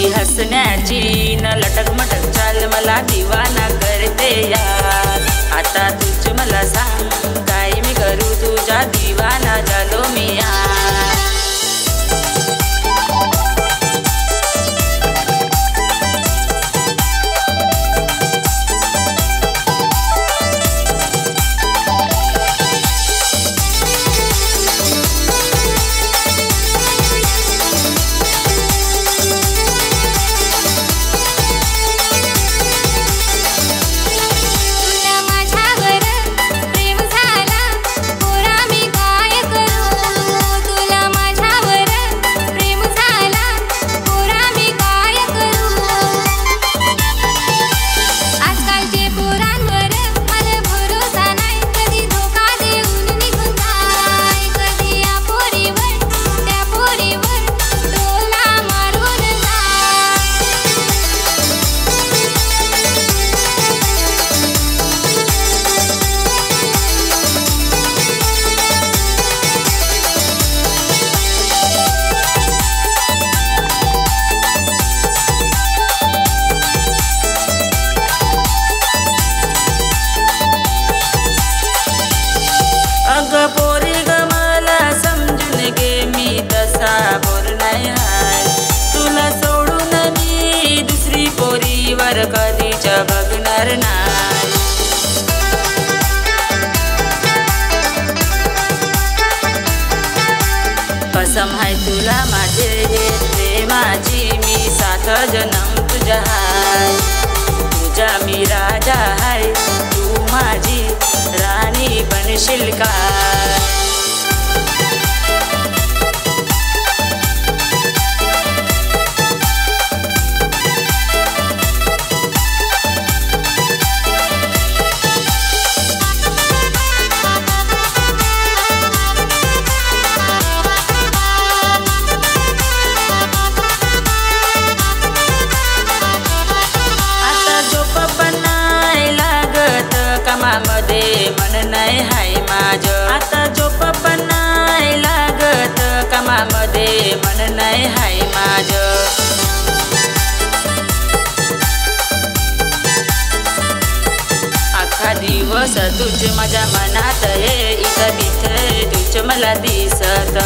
हसण्याची न लटक मटक चाल मला दिवाना करते यार। आता तूच मला सांग काय मी करू तुझा दिवाना झालो मी यार। पोरी ग मला समजून घे मी तसा बोर नाही हाय। तुला सोडून मी दुसरी पोरीवर कधीच बघणार नाही। कसम आहे तुला माझे प्रेमाची मी 7 जन्म तुझ्या हाय। तुझा मी राजा हाय तू माझी राणी बनशील काय। कामामध्ये मन नाही हाय माझं। आता झोप पण नाही लागत कामामध्ये मन नाही हाय माझं। अख्खा दिवस तुझ माझ्या मनात ये इथं तिथे तुझ मला दिसत।